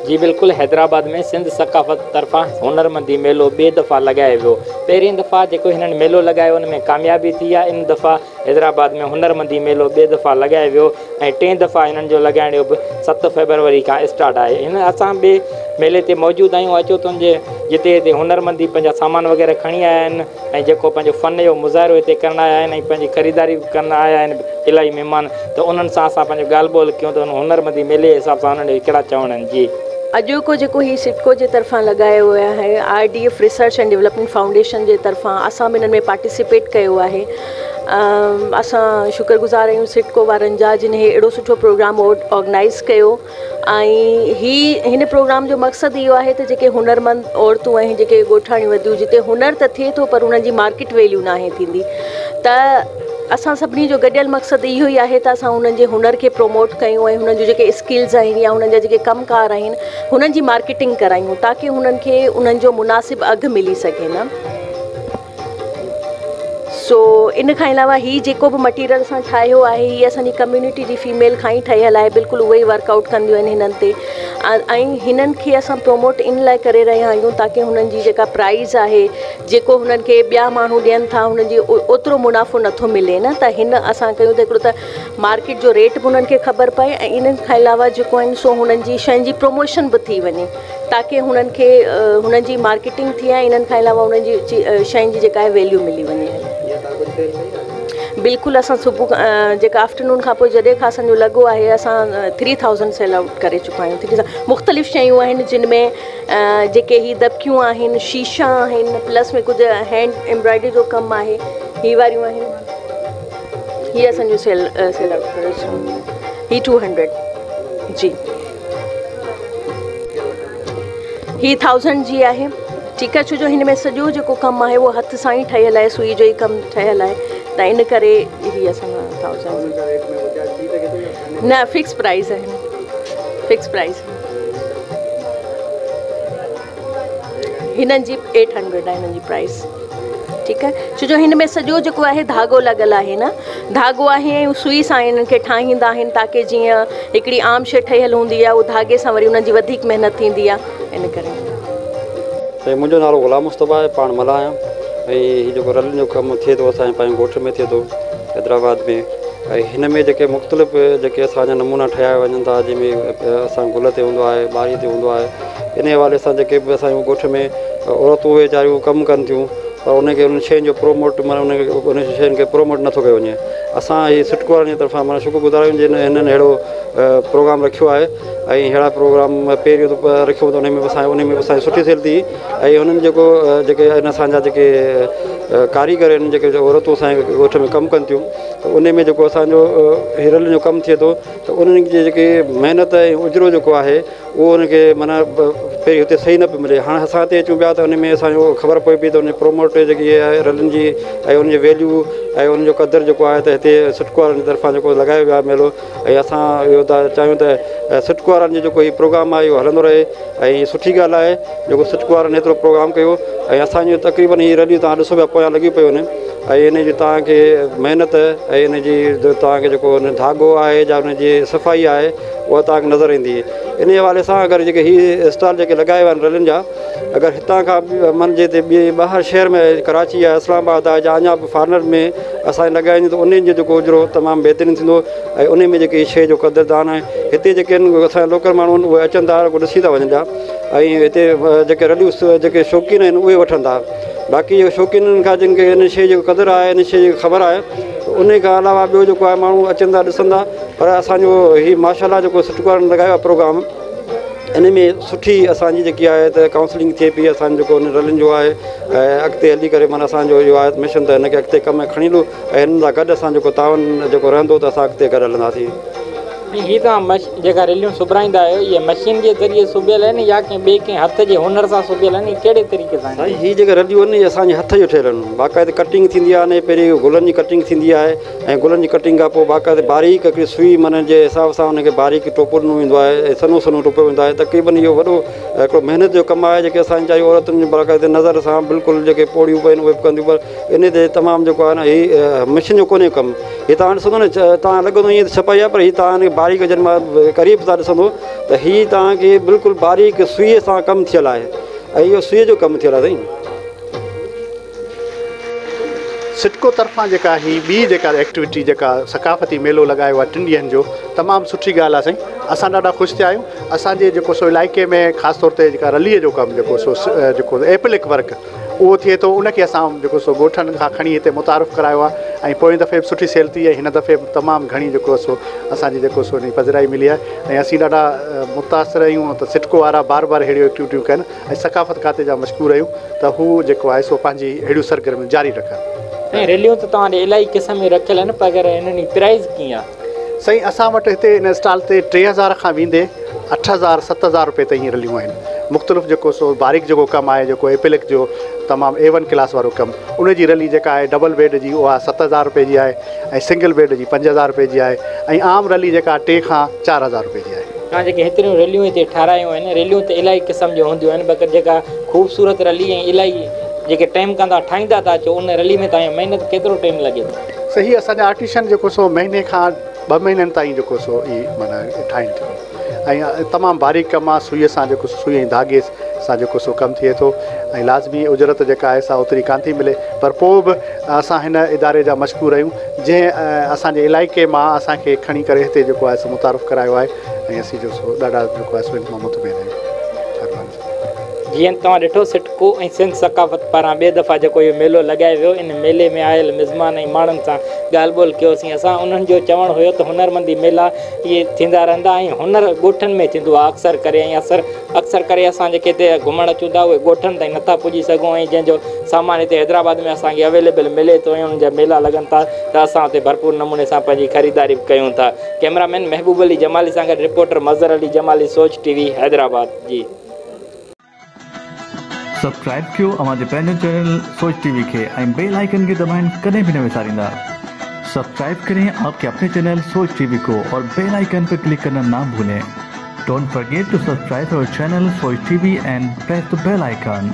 जी बिल्कुल, हैदराबाद में सिंध सकाफ़त तरफ़ां हुनरमंदी मेलो ॿिए दफ़ा लगायो वियो। पहिरीं दफ़ा जेको हिननि मेलो लगायो उन में कामयाबी थी आहे। इन दफ़ा हैदराबाद में हुनरमंदी मेलो ॿिए दफ़ा लगायो वियो ऐं टें दफ़ा हिननि जो लॻाइण जो बि 7 फरवरी खां स्टार्ट आहे। हिन असां ॿिए मेले ते मौजूदु आहियूं। अचो तुंहिंजे जिते हिते हुनरमंदी पंहिंजा सामान वग़ैरह खणी आया आहिनि ऐं जेको पंहिंजो फ़न जो मुज़ाहिरो हिते करणु आया आहिनि ऐं पंहिंजी ख़रीदारी करणु आया आहिनि इलाही महिमान। त उन्हनि सां असां पंहिंजो ॻाल्हि ॿोल कयूं त हुनरमंदी मेले जे हिसाब सां उन्हनि जो कहिड़ा चवण आहिनि। जी अॼोको जेको ही सिडको जे तरफ़ां लगायो वियो आहे, RDF research and development foundation जे तरफ़ां असां बि हिननि में पार्टिसिपेट कयो आहे। असां शुक्रगुज़ार आहियूं सिडको वारनि जा जिन हे अहिड़ो सुठो प्रोग्राम ऑर्गेनाइज़ कयो। ऐं हिन प्रोग्राम जो मक़सदु इहो आहे त जेके हुनरमंद औरतूं आहिनि, जेके ॻोठाणियूं वधियूं जिते हुनर त थिए थो पर उन्हनि जी मार्केट वैल्यू नाहे थींदी, त असां सभिनी जो गॾियल मक़सदु इहो ई आहे त असां हुननि जे हुनर खे प्रोमोट कयूं ऐं हुननि जो जेके स्किल्स आहिनि या हुननि जा जेके कमकार आहिनि हुननि जी मार्केटिंग करायूं ताकी हुननि खे उन्हनि जो मुनासिबु अघु मिली सघे न। सो इन खां अलावा हीअ जेको बि मटीरियल असां ठाहियो आहे हीअ असांजी कम्यूनिटी जी फीमेल खां ई ठहियलु आहे। बिल्कुलु उहे ई वर्कआउट कंदियूं आहिनि हिननि ते ऐं हिननि खे असां प्रोमोट इन लाइ करे रहिया आहियूं ताकी हुननि जी जेका प्राइज़ आहे जेको हुननि खे ॿिया माण्हू ॾियनि था हुननि जी ओतिरो मुनाफ़ो नथो मिले न, त हिन असां कयूं त हिकिड़ो त मार्केट जो रेट बि उन्हनि खे ख़बर पए ऐं इन्हनि खां अलावा जेको आहिनि सो हुननि जी शयुनि जी प्रमोशन बि थी वञे ताकी हुननि खे हुननि जी मार्केटिंग थी ऐं इन्हनि खां अलावा हुननि जी शयुनि जी जेका आहे वैल्यू मिली वञे। बिल्कुलु असां सुबुह जेका आफ्टरनून खां पोइ जॾहिं खां असांजो लॻो आहे असां 3000 सेल आउट करे चुका आहियूं। 3000 मुख़्तलिफ़ शयूं आहिनि जिन में जेके ही दबकियूं आहिनि, शीशा आहिनि, प्लस में कुझु हैंड एम्ब्रॉयडरी जो कमु आहे, ही वारियूं आहिनि। हीअ असांजो सेल आउट करे चुका ही 200 जी, ही 1000 जी आहे। ठीकु आहे, छो जो हिन में सॼो जेको कमु आहे उहो हथ सां ई ठहियलु आहे, सुई जो ई कमु ठहियलु आहे, त इन करे हीअ असां 1000 न फिक्स प्राइज़ आहे, फिक्स प्राइज़ हिननि जी 800 आहे हिननि जी प्राइस। ठीकु आहे, छो जो हिन में सॼो जेको आहे धाॻो लॻल आहे न, धाॻो आहे ऐं सुई सां हिननि खे ठाहींदा आहिनि ताकी जीअं हिकिड़ी आम शइ ठहियलु हूंदी आहे उहो धाॻे सां वरी हुननि जी वधीक महिनत थींदी आहे। इन करे मुंहिंजो नालो ग़ुलाम मुस्तफ़ा आहे, पाण मला आहियां ऐं हीअ जेको रलियुनि जो कमु थिए थो असांजे पंहिंजे ॻोठ में थिए थो हैदराबाद में, ऐं हिन में जेके मुख़्तलिफ़ जेके असांजा नमूना ठहिया वञनि था जंहिंमें असां गुल ते हूंदो आहे, ॿारी ते हूंदो आहे, इन हवाले सां जेके बि असांजे ॻोठ में औरतूं वीचारियूं कमु कनि थियूं पर उनखे उन शयुनि जो प्रोमोट माना उन शयुनि खे प्रोमोट नथो कयो वञे। असां हीअ सिडको वारनि जी तरफ़ां माना शुक्रगुज़ार आहियूं जिन हिननि अहिड़ो प्रोग्राम रखियो आहे ऐं अहिड़ा प्रोग्राम पहिरियों दफ़ो रखियो त उन में बि असांजी सुठी सेल थी ऐं हुननि जेके आहिनि असांजा जेके कारीगर आहिनि, जेके औरतूं असांजे ॻोठ में कमु कनि थियूं त उन में जेको असांजो हीरल जो कमु थिए थो त उन्हनि जी जेके महिनत ऐं उजरो जेको आहे उहो उनखे माना पहिरीं हुते सही न पियो मिले। हाणे असां हिते अचूं पिया त उन में असांजो ख़बर पए पई त उन प्रोमोट जेकी आहे रलियुनि जी ऐं उनजी वैल्यू ऐं उनजो क़दुरु जेको आहे त हिते सिडको वारनि जी तरफ़ां जेको लॻायो वियो आहे मेलो, ऐं असां इहो था चाहियूं त सिडको वारनि जो जेको हीउ प्रोग्राम आहे इहो हलंदो रहे ऐं सुठी ॻाल्हि आहे जेको सिडको वारनि एतिरो प्रोग्राम कयो ऐं असांजो तक़रीबन हीअ रलियूं तव्हां ॾिसो पिया पोयां लॻी पियूं आहिनि ऐं इन जी तव्हांखे महिनत ऐं इन जी तव्हांखे जेको धाॻो आहे या उनजी सफ़ाई आहे उहा तव्हांखे नज़र ईंदी। इन हवाले सां अगरि जेके हीअ स्टॉल जेके लॻाया विया आहिनि रलियुनि जा, अगरि हितां खां मञिजे त ॿाहिरि शहर में कराची आहे, इस्लामाबाद आहे या अञा बि फॉरनर में असांखे लॻाइनि त उन्हनि जो जेको उजरो तमामु बहितरीनु थींदो ऐं उन में जेकी शइ जो क़दुरदान आहे हिते जेके आहिनि असांजा लोकल माण्हू आहिनि उहे अचनि था ॾिसी था वञनि था ऐं हिते जेके रलियूं जेके शौक़ीन आहिनि उहे वठनि था। बाक़ी शौक़ीननि खां जिन खे इन शइ जो क़दुरु आहे, इन शइ जी ख़बर आहे त उन खां अलावा ॿियो जेको आहे माण्हू अचनि था ॾिसनि था। पर असांजो हीउ माशाल्लाह जेको सिडको वारनि लॻायो आहे प्रोग्राम, इन में सुठी असांजी जेकी आहे त काउंसलिंग थिए पई असांजो जेको उन रलियुनि जो आहे ऐं अॻिते हली करे माना असांजो इहो आहे मिशन त हिनखे अॻिते कम में खणी हलूं ऐं हिननि सां गॾु असां जेको तावन जेको रहंदो त असां अॻिते गॾु हलंदासीं। हीअ तव्हां जेका रेलियूं सुबराईंदा आहियो इहे मशीन जे ज़रिए सुबियल आहिनि या कंहिं ॿिए कंहिं हथ जे हुनर सां सुबियल आहिनि, कहिड़े तरीक़े सां? साईं हीअ जेके रलियूं आहिनि असांजे हथ जो ठहियल आहिनि, बाक़ाइदे कटिंग थींदी आहे न, पहिरीं गुलनि जी कटिंग थींदी आहे ऐं गुलनि जी कटिंग खां पोइ बाक़ाइदे बारीक हिकिड़ी सुई माना जे हिसाब सां हुनखे बारीक टोपो ॾिनो वेंदो आहे ऐं सनो सनो टोपो वेंदो आहे। तक़रीबन इहो वॾो हिकिड़ो महिनत जो कमु आहे जेके असांजी चाहे औरतुनि जी बाक़ाइदे नज़र सां बिल्कुलु जेके पोड़ियूं पइनि उहे बि कंदियूं पर इन ते तमामु जेको आहे न हीअ मशीन जो कोन्हे कमु हीअ तव्हां ॾिसंदो न तव्हां लॻंदो ईअं छपाई आहे पर हीअ तव्हां बारीक़ जॾहिं मां क़रीब सां ॾिसंदो त हीअ तव्हांखे बिल्कुलु बारीक़ सुईअ सां कमु थियल आहे ऐं इहो सुईअ जो कमु थियल आहे साईं। सिडको तरफ़ां जेका ही ॿी जेका एक्टिविटी जेका सकाफ़ती मेलो लॻायो आहे 3 ॾींहंनि जो तमामु सुठी ॻाल्हि आहे साईं। असां ॾाढा ख़ुशि थिया आहियूं। असांजे जेको सो इलाइक़े में ख़ासि तौर ते जेका रलीअ जो कमु जेको सो जेको एप्लिक वर्क उहो थिए थो उनखे असां जेको सो ॻोठनि खां खणी हिते मुतारिफ़ करायो आहे ऐं पोइ दफ़े बि सुठी सेल थी आहे। हिन दफ़े तमामु घणी जेको सो असांजी जेको सो उन पधिराई मिली आहे ऐं असीं ॾाढा मुतासिर आहियूं त सिडको वारा बार बार अहिड़ियूं एक्टिविटियूं कनि ऐं सकाफ़त खाते जा मशहूरु आहियूं त हू जेको आहे सो पंहिंजी अहिड़ियूं सरगर्मियूं जारी रखनि। ऐं रैलियूं त तव्हां इलाही क़िस्म में रखियल आहिनि पर हिननि जी प्राइज़ कीअं आहे? साईं असां वटि हिते हिन स्टॉल ते 3000 खां वेंदे 8000 7000 रुपए ताईं रलियूं आहिनि। मुख़्तलिफ़ जेको सो बारीक़ जेको कमु आहे जेको एप्लिक जो तमामु A1 क्लास वारो कमु उन जी रली जेका आहे डबल बेड जी उहा 7000 रुपए जी आहे ऐं सिंगल बेड जी 5000 रुपए जी आहे ऐं आम रली जेका 3 खां 4000 रुपए जी आहे। तव्हां जेके हेतिरियूं रैलियूं हिते ठारायूं आहिनि रैलियूं त इलाही क़िस्म जूं हूंदियूं आहिनि पर जेका ख़ूबसूरत रली ऐं इलाही जेके टाइम खां तव्हां ठाहींदा था अचो उन रली में तव्हांजी महिनत केतिरो टाइम लॻे थो? सही असांजा आर्टिशन जेको सो महीने खां 2 महीननि ताईं जेको सो इहा माना ठाहिनि थियूं ऐं तमामु बारीक़ कमु आहे। सुईअ सां जेको सुई ऐं धागे सां जेको सो कमु थिए थो ऐं लाज़मी उजरत जेका आहे सा ओतिरी कान थी मिले पर पोइ बि असां हिन इदारे जा मशहूरु आहियूं जंहिं असांजे इलाइक़े मां असांखे खणी करे हिते जेको आहे सो मुतारिफ़ करायो आहे ऐं असीं जो सो ॾाढा जेको आहे सो इन मां मुतमिन आहियूं। जीअं तव्हां ॾिठो सिडको ऐं सिंध सकाफ़त पारां ॿिए दफ़ा जेको इहो मेलो लॻायो वियो इन मेले में आयल मिज़मान ऐं माण्हुनि सां ॻाल्हि ॿोल कयोसीं। असां उन्हनि जो चवणु हुयो त हुनरमंदी मेला इहे थींदा रहंदा ऐं हुनर ॻोठनि में थींदो आहे अक्सर करे ऐं अक्सर करे असां जेके हिते घुमणु अचूं था उहे ॻोठनि ताईं नथा पुॼी सघूं ऐं जंहिंजो सामान हिते हैदराबाद में असांखे अवेलेबल मिले थो ऐं उन्हनि जा मेला लॻनि था त असां हुते भरपूर नमूने सां पंहिंजी ख़रीदारी बि कयूं था। कैमरामैन महबूब अली जमाली सां गॾु रिपोर्टर मज़र अली जमाली सोच TV हैदराबाद जी। सब्सक्राइब कयो अवांजे पंहिंजे चैनल सोच TV खे ऐं बेल आइकन खे दबाइण कॾहिं भी न विसारींदा। सब्सक्राइब करें आपके अपने चैनल सोच TV को और बेल आइकन पर क्लिक करना ना भूलें। Don't forget to subscribe our channel Soch TV and press the bell icon.